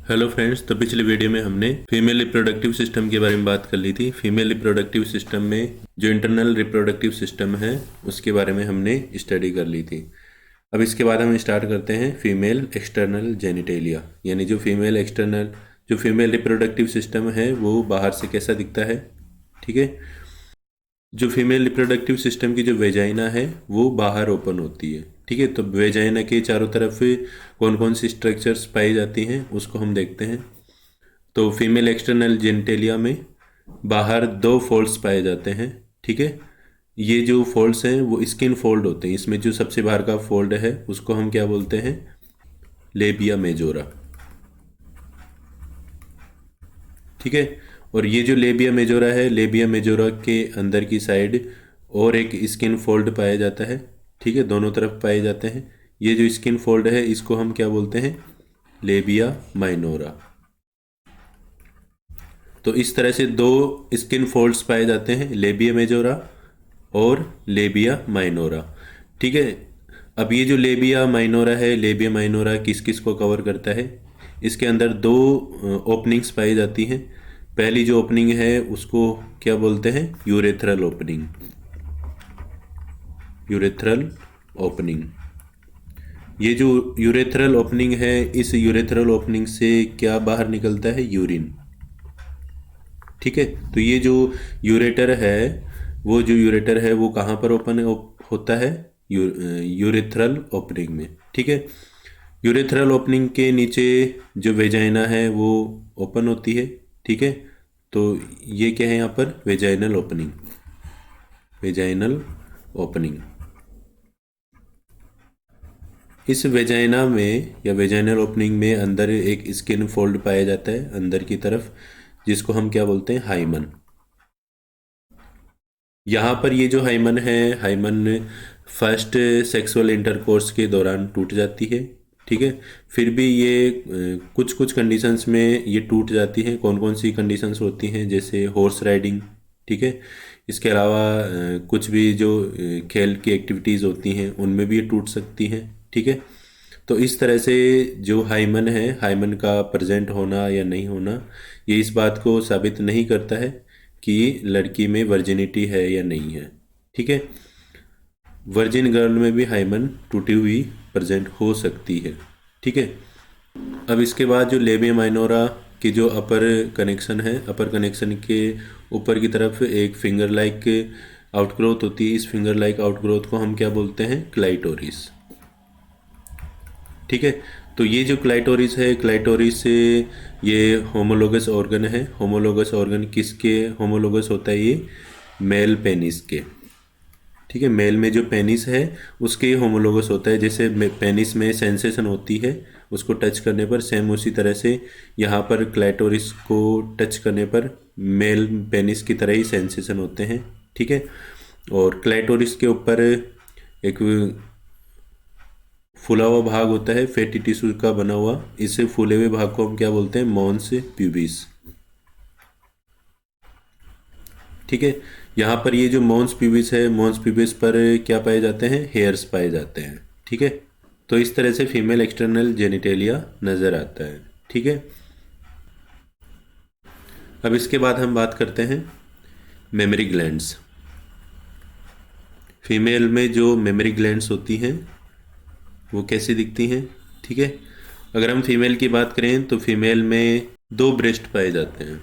Hello friends. तो पिछले video में हमने फीमेल रिप्रोडक्टिव सिस्टम के बारे में बात कर ली थी। फीमेल रिप्रोडक्टिव सिस्टम में जो इंटरनल रिप्रोडक्टिव सिस्टम है उसके बारे में हमने स्टडी कर ली थी। अब इसके बाद हम स्टार्ट करते हैं फीमेल एक्सटर्नल जेनिटेलिया, यानी जो फीमेल रिप्रोडक्टिव सिस्टम है वो बाहर से कैसा दिखता है। ठीक है। जो फीमेल रिप्रोडक्टिव सिस्टम की जो वेजाइना है वो बाहर ओपन होती है। ठीक है। तो वेजाइना के चारों तरफ कौन कौन सी स्ट्रक्चर्स पाई जाती हैं उसको हम देखते हैं। तो फीमेल एक्सटर्नल जेनिटेलिया में बाहर दो फोल्ड्स पाए जाते हैं। ठीक है। ये जो फोल्ड्स हैं वो स्किन फोल्ड होते हैं। इसमें जो सबसे बाहर का फोल्ड है उसको हम क्या बोलते हैं? Labia majora. ठीक है। और ये जो लेबिया मेजोरा है, लेबिया मेजोरा के अंदर की साइड और एक स्किन फोल्ड पाया जाता है। ठीक है। दोनों तरफ पाए जाते हैं। ये जो स्किन फोल्ड है इसको हम क्या बोलते हैं? Labia minora. तो इस तरह से दो स्किन फोल्ड्स पाए जाते हैं, लेबिया मेजोरा और लेबिया माइनोरा। ठीक है। अब ये जो लेबिया माइनोरा है, लेबिया माइनोरा किस किस को कवर करता है? इसके अंदर दो ओपनिंग्स पाई जाती हैं। पहली जो ओपनिंग है उसको क्या बोलते हैं? Urethral opening. Urethral opening. ये जो यूरेथ्रल ओपनिंग है, इस यूरेथ्रल ओपनिंग से क्या बाहर निकलता है? यूरिन। ठीक है। तो ये जो यूरेटर है, वो जो यूरेटर है वो कहाँ पर ओपन होता है? यूरेथ्रल ओपनिंग में। ठीक है। यूरेथ्रल ओपनिंग के नीचे जो वेजाइना है वो ओपन होती है। ठीक है। तो ये क्या है यहाँ पर? Vaginal opening. Vaginal opening. इस वेजाइना में या वेजाइनल ओपनिंग में अंदर एक स्किन फोल्ड पाया जाता है अंदर की तरफ, जिसको हम क्या बोलते हैं? हाइमन। यहाँ पर ये जो हाइमन है, हाइमन फर्स्ट सेक्सुअल इंटरकोर्स के दौरान टूट जाती है। ठीक है। फिर भी ये कुछ कुछ कंडीशंस में ये टूट जाती है। कौन कौन सी कंडीशंस होती हैं? जैसे हॉर्स राइडिंग। ठीक है। इसके अलावा कुछ भी जो खेल की एक्टिविटीज़ होती हैं उनमें भी ये टूट सकती हैं। ठीक है। तो इस तरह से जो हाइमन है, हाइमन का प्रेजेंट होना या नहीं होना, ये इस बात को साबित नहीं करता है कि लड़की में वर्जिनिटी है या नहीं है। ठीक है। वर्जिन गर्ल में भी हाइमन टूटी हुई प्रेजेंट हो सकती है। ठीक है। अब इसके बाद जो लेबिया माइनोरा की जो अपर कनेक्शन है, अपर कनेक्शन के ऊपर की तरफ एक फिंगर लाइक आउटग्रोथ होती है। इस फिंगर लाइक आउटग्रोथ को हम क्या बोलते हैं? क्लाइटोरिस। ठीक है। तो ये जो क्लाइटोरिस है, क्लाइटोरिस ये होमोलोगस ऑर्गन है। होमोलोगस ऑर्गन किसके होमोलोगस होता है? ये मेल पेनिस के। ठीक है। मेल में जो पेनिस है उसके होमोलोगस होता है। जैसे पेनिस में सेंसेशन होती है उसको टच करने पर, सेम उसी तरह से यहाँ पर क्लाइटोरिस को टच करने पर मेल पेनिस की तरह ही सेंसेशन होते हैं। ठीक है। और क्लाइटोरिस के ऊपर एक फूला हुआ भाग होता है, फैटी टिश्यू का बना हुआ। इसे फूले हुए भाग को हम क्या बोलते हैं? Mons pubis. ठीक है। यहाँ पर ये जो मॉन्स प्यूबिस है, मॉन्स प्यूबिस पर क्या पाए जाते हैं? हेयर्स पाए जाते हैं। ठीक है। तो इस तरह से फीमेल एक्सटर्नल जेनिटेलिया नज़र आता है। ठीक है। अब इसके बाद हम बात करते हैं मेमोरी ग्लैंड्स। फीमेल में जो मेमोरी ग्लैंड्स होती हैं वो कैसी दिखती हैं? ठीक है। अगर हम फीमेल की बात करें तो फीमेल में दो ब्रेस्ट पाए जाते हैं।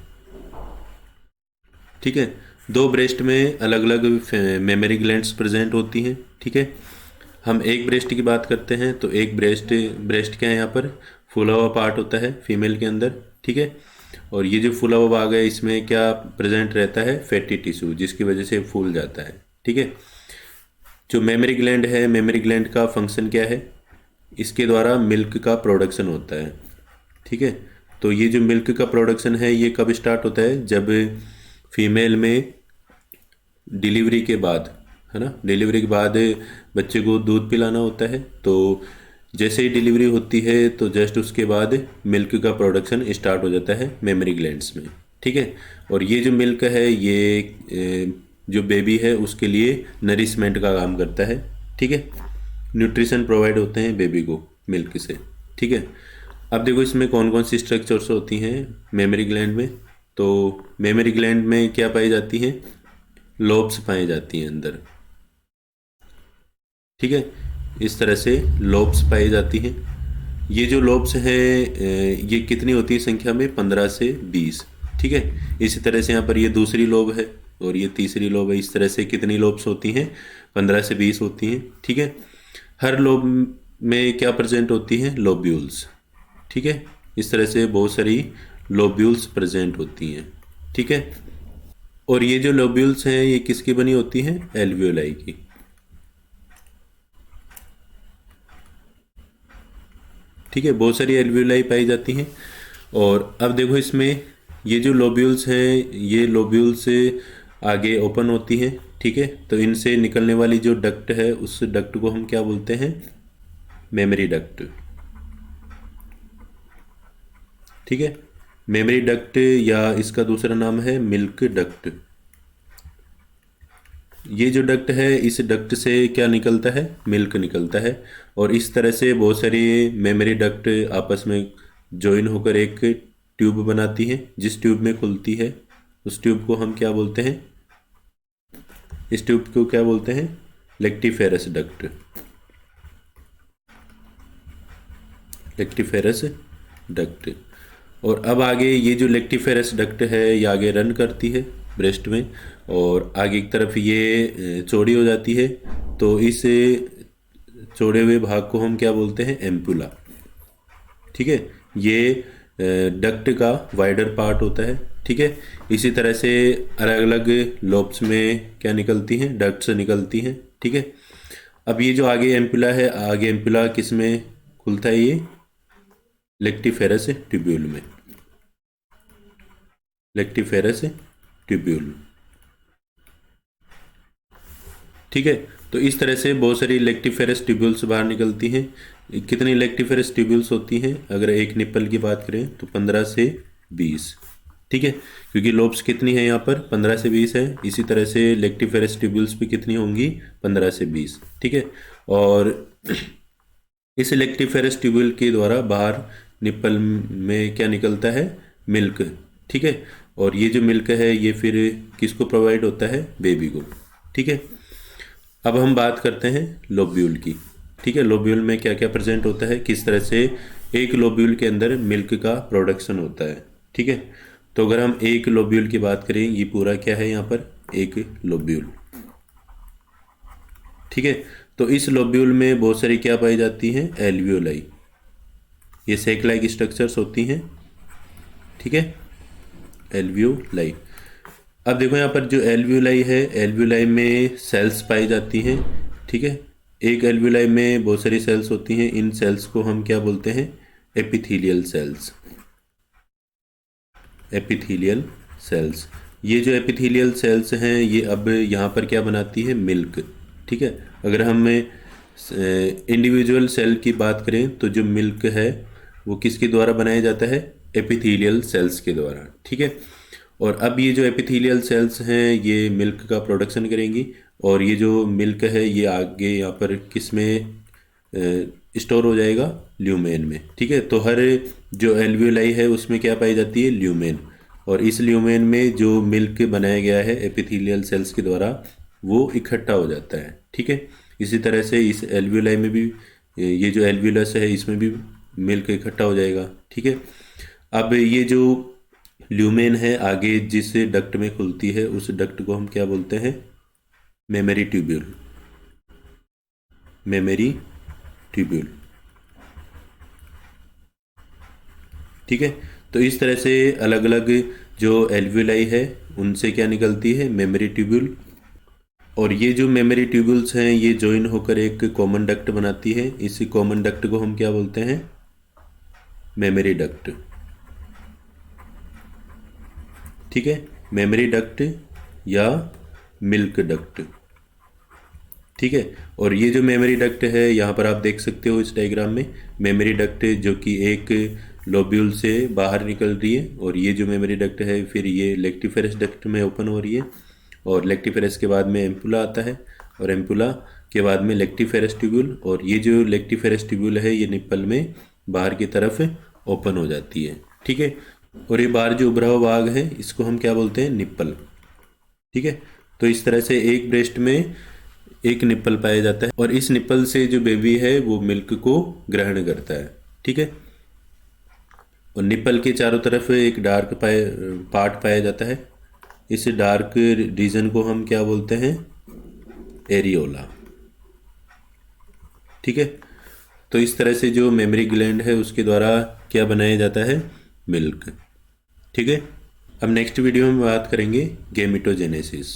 ठीक है। दो ब्रेस्ट में अलग अलग मेमोरी ग्लैंड्स प्रेजेंट होती हैं। ठीक है। हम एक ब्रेस्ट की बात करते हैं तो एक ब्रेस्ट ब्रेस्ट क्या है? यहाँ पर फूला हुआ पार्ट होता है फीमेल के अंदर। ठीक है। और ये जो फूला हुआ भाग है इसमें क्या प्रेजेंट रहता है? फैटी टिश्यू, जिसकी वजह से फूल जाता है। ठीक है। जो मेमोरी ग्लैंड है, मेमोरी ग्लैंड का फंक्शन क्या है? इसके द्वारा मिल्क का प्रोडक्शन होता है। ठीक है। तो ये जो मिल्क का प्रोडक्शन है ये कब स्टार्ट होता है? जब फीमेल में डिलीवरी के बाद, है ना, डिलीवरी के बाद बच्चे को दूध पिलाना होता है। तो जैसे ही डिलीवरी होती है तो जस्ट उसके बाद मिल्क का प्रोडक्शन स्टार्ट हो जाता है मेमोरी ग्लैंड्स में। ठीक है। और ये जो मिल्क है ये जो बेबी है उसके लिए नरिशमेंट का काम करता है। ठीक है। न्यूट्रिशन प्रोवाइड होते हैं बेबी को मिल्क से। ठीक है। अब देखो इसमें कौन कौन सी स्ट्रक्चर्स होती हैं मेमोरी ग्लैंड में। तो मेमोरी ग्लैंड में क्या पाई जाती हैं, लोब्स पाई जाती हैं अंदर, ठीक है। इस तरह से लोब्स पाई जाती हैं। ये जो लोब्स हैं ये कितनी होती है संख्या में, 15 से 20, ठीक है। इसी तरह से यहाँ पर ये दूसरी लोब है और ये तीसरी लोब है। इस तरह से कितनी लोब्स होती हैं, 15 से 20 होती हैं, ठीक है। हर लोब में क्या प्रेजेंट होती हैं, लोब्यूल्स, ठीक है। इस तरह से बहुत सारी लोब्यूल्स प्रेजेंट होती हैं, ठीक है। और ये जो लोब्यूल्स हैं ये किसकी बनी होती हैं, एल्वियोलाई की, ठीक है। बहुत सारी एल्वियोलाई पाई जाती हैं। और अब देखो इसमें ये जो लोब्यूल्स हैं ये लोब्यूल्स आगे ओपन होती हैं, ठीक है। तो इनसे निकलने वाली जो डक्ट है उस डक्ट को हम क्या बोलते हैं, मेमोरी डक्ट, ठीक है। मेमोरी डक्ट या इसका दूसरा नाम है मिल्क डक्ट। ये जो डक्ट है इस डक्ट से क्या निकलता है, मिल्क निकलता है। और इस तरह से बहुत सारी मेमोरी डक्ट आपस में जॉइन होकर एक ट्यूब बनाती हैं, जिस ट्यूब में खुलती है उस ट्यूब को हम क्या बोलते हैं, इस ट्यूब को क्या बोलते हैं, लेक्टिफेरस डक्ट, लेक्टिफेरस डक्ट। और अब आगे ये जो लेक्टिफेरस डक्ट है ये आगे रन करती है ब्रेस्ट में और आगे की तरफ ये चौड़ी हो जाती है। तो इस चौड़े हुए भाग को हम क्या बोलते हैं, एम्पुला, ठीक है। ये डक्ट का वाइडर पार्ट होता है, ठीक है। इसी तरह से अलग अलग लोब्स में क्या निकलती हैं, डक्ट्स निकलती हैं, ठीक है। अब ये जो आगे एम्पुला है, आगे एम्पुला किस में खुलता है, ये लेक्टिफेरस ट्यूब्यूल में, लेक्टिफेरस ट्यूब्यूल, ठीक है। तो इस तरह से बहुत सारी लेक्टिफेरस ट्यूब्यूल्स बाहर निकलती हैं। कितनी लेक्टिफेरस ट्यूब्यूल्स होती हैं, अगर एक निप्पल की बात करें तो 15 से 20, ठीक है। क्योंकि लोब्स कितनी है यहाँ पर, 15 से 20 है। इसी तरह से लेक्टिफेरस ट्यूब्यूल्स भी कितनी होंगी, 15 से 20, ठीक है। और इस लेक्टिफेरस ट्यूब्यूल के द्वारा बाहर निप्पल में क्या निकलता है, मिल्क, ठीक है। और ये जो मिल्क है ये फिर किसको प्रोवाइड होता है, बेबी को, ठीक है। अब हम बात करते हैं लोब्यूल की, ठीक है। लोब्यूल में क्या क्या प्रेजेंट होता है, किस तरह से एक लोब्यूल के अंदर मिल्क का प्रोडक्शन होता है, ठीक है। तो अगर हम एक लोब्यूल की बात करें, ये पूरा क्या है यहाँ पर, एक लोब्यूल, ठीक है। तो इस लोब्यूल में बहुत सारी क्या पाई जाती हैं, एल्वियोलाई, ये सेक लाइक स्ट्रक्चर्स होती हैं, ठीक है, एल्वियोलाई। अब देखो यहाँ पर जो एल्वियोलाई है, एल्वियोलाई में सेल्स पाई जाती हैं, ठीक है। एक एल्वियोलाई में बहुत सारी सेल्स होती हैं, इन सेल्स को हम क्या बोलते हैं, एपिथेलियल सेल्स, एपिथेलियल सेल्स। ये जो एपिथेलियल सेल्स हैं ये अब यहाँ पर क्या बनाती है, मिल्क, ठीक है। अगर हम इंडिविजुअल सेल की बात करें तो जो मिल्क है वो किसके द्वारा बनाया जाता है, एपिथेलियल सेल्स के द्वारा, ठीक है। और अब ये जो एपिथेलियल सेल्स हैं ये मिल्क का प्रोडक्शन करेंगी और ये जो मिल्क है ये आगे यहाँ पर किस में स्टोर हो जाएगा, ल्यूमेन में, ठीक है। तो हर जो एल्वियोलाई है उसमें क्या पाई जाती है, ल्यूमेन। और इस ल्यूमेन में जो मिल्क बनाया गया है एपिथेलियल सेल्स के द्वारा वो इकट्ठा हो जाता है, ठीक है। इसी तरह से इस एल्वियोलाई में भी ये जो एल्वियोलस है इसमें भी मिल्क इकट्ठा हो जाएगा, ठीक है। अब ये जो ल्यूमेन है आगे जिस डक्ट में खुलती है उस डक्ट को हम क्या बोलते हैं, मेमोरी ट्यूब्यूल, मेमोरी ट्यूब्यूल, ठीक है। तो इस तरह से अलग अलग जो एल्वियोलाई है उनसे क्या निकलती है, मेमोरी ट्यूब्यूल। और ये जो मेमोरी ट्यूब्यूल्स हैं ये जॉइन होकर एक कॉमन डक्ट बनाती है, इसी कॉमन डक्ट को हम क्या बोलते हैं, मेमोरी डक्ट, ठीक है। मेमोरी डक्ट या मिल्क डक्ट, ठीक है। और ये जो मेमोरी डक्ट है यहाँ पर आप देख सकते हो इस डायग्राम में, मेमोरी डक्ट जो कि एक लोब्यूल से बाहर निकल रही है और ये जो मेमोरी डक्ट है फिर ये लेक्टिफेरस डक्ट में ओपन हो रही है और लेक्टिफेरस के बाद में एम्पुला आता है और एम्पुला के बाद में लेक्टिफेरस ट्यूब्यूल। और ये जो लेक्टिफेरस ट्यूब्यूल है ये निप्पल में बाहर की तरफ ओपन हो जाती है, ठीक है। और ये बाहर जो उभरा हुआ भाग है इसको हम क्या बोलते हैं, निप्पल, ठीक है। तो इस तरह से एक ब्रेस्ट में एक निप्पल पाया जाता है और इस निप्पल से जो बेबी है वो मिल्क को ग्रहण करता है, ठीक है। और निप्पल के चारों तरफ एक डार्क पार्ट पाया जाता है। इस डार्क रीजन को हम क्या बोलते हैं, एरियोला, ठीक है। तो इस तरह से जो मेमरी ग्लैंड है उसके द्वारा क्या बनाया जाता है, मिल्क, ठीक है। अब नेक्स्ट वीडियो में बात करेंगे गेमिटोजेनेसिस।